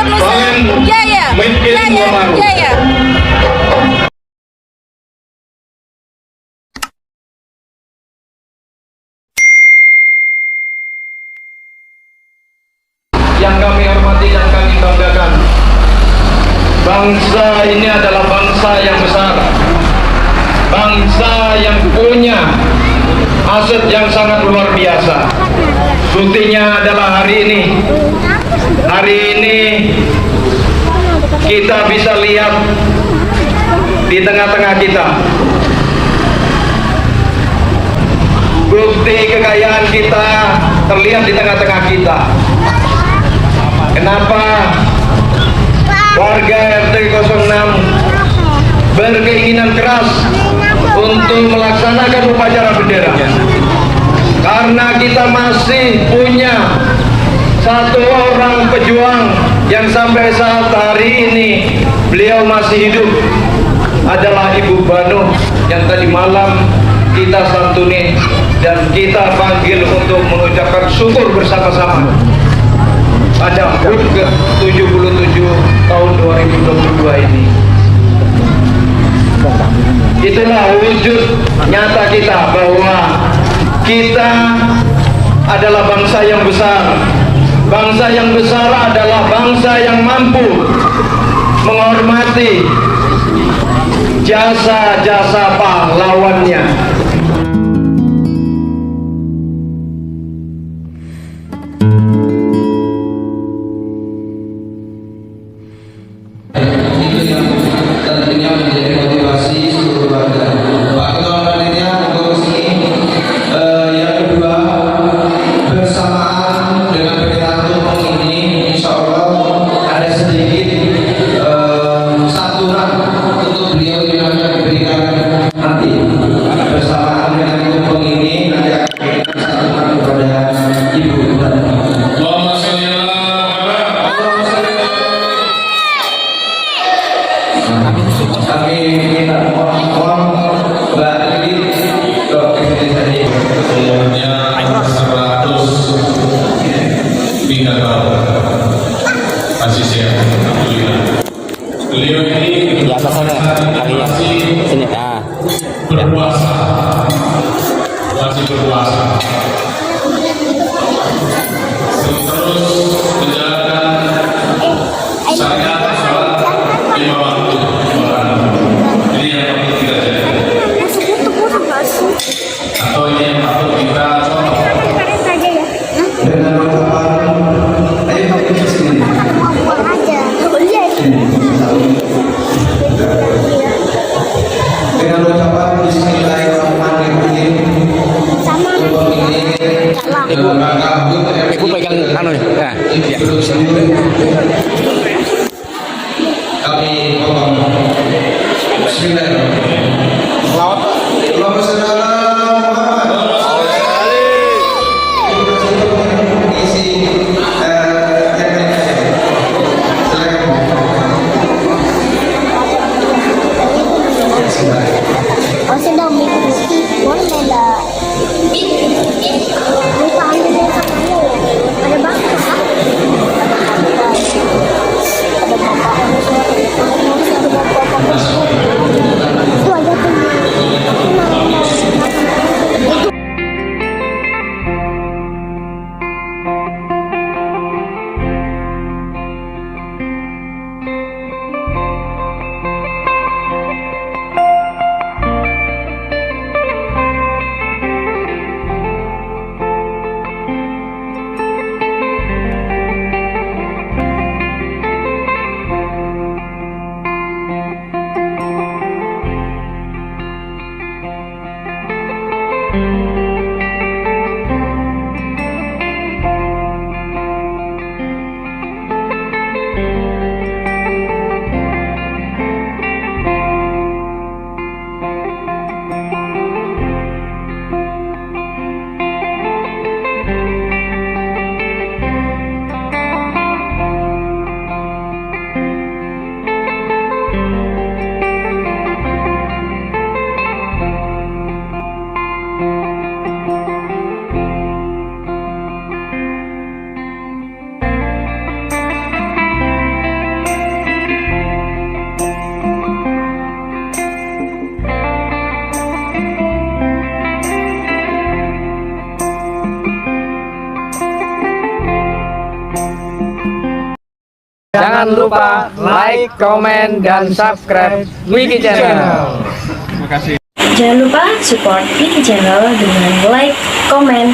Muslim. Yeah, yeah. Miskin Yeah, yeah. Kemaru. Yeah, yeah. Yang kami hormati dan kami banggakan, bangsa ini adalah bangsa yang besar, bangsa yang punya aset yang sangat luar biasa. Buktinya adalah hari ini kita bisa lihat di tengah-tengah kita bukti kekayaan kita terlihat di tengah-tengah kita. Kenapa warga RT 06 berkeinginan keras untuk melaksanakan upacara bendera? Karena kita masih punya satu orang pejuang yang sampai saat hari ini beliau masih hidup, adalah Ibu Banu yang tadi malam kita santuni dan kita panggil untuk mengucapkan syukur bersama-sama pada HUT ke-77 tahun 2022 ini. Itulah wujud nyata kita bahwa kita adalah bangsa yang besar. Bangsa yang besar adalah bangsa yang mampu menghormati jasa-jasa pahlawannya. Tentunya menjadi motivasi seluruh warga. Pak Ketua Panitia Korupsi. Yang kedua, bersamaan dengan perintah tumpeng ini, insya Allah ada sedikit santunan untuk beliau yang akan diberikan nanti. Bersamaan dengan tumpeng ini nanti akan diberikan santunan kepada Ibu dan kami minta mohon Mbak Lili ke tadi umurnya 103 tahun, masih sehat, alhamdulillah. Beliau ini Di atas sana kalian sini berpuasa, masih berpuasa, terus menjalankan syariat sholat 5 waktu. Ini yang perlu kita jaga, atau ini yang perlu kita contoh. dengan ucapan ayo kita sini dengan ucapan Bismillahirrahmanirrahim. Tumpeng ini rangka HUT Ibu pegang anu ya. kami potong. Bismillahirrahmanirrahim. Allahumma shalli ala Muhammad. Isi Ở trên đầu mình muốn này là bukan ambil yang sama ada bapak ada bapak Jangan lupa like, komen, dan subscribe Wiki Channel. Jangan lupa support Wiki Channel dengan like, komen,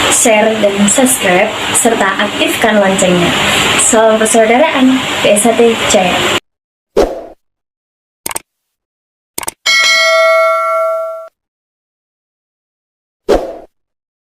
share, dan subscribe, serta aktifkan loncengnya. Salam persaudaraan, PSHT Jaya.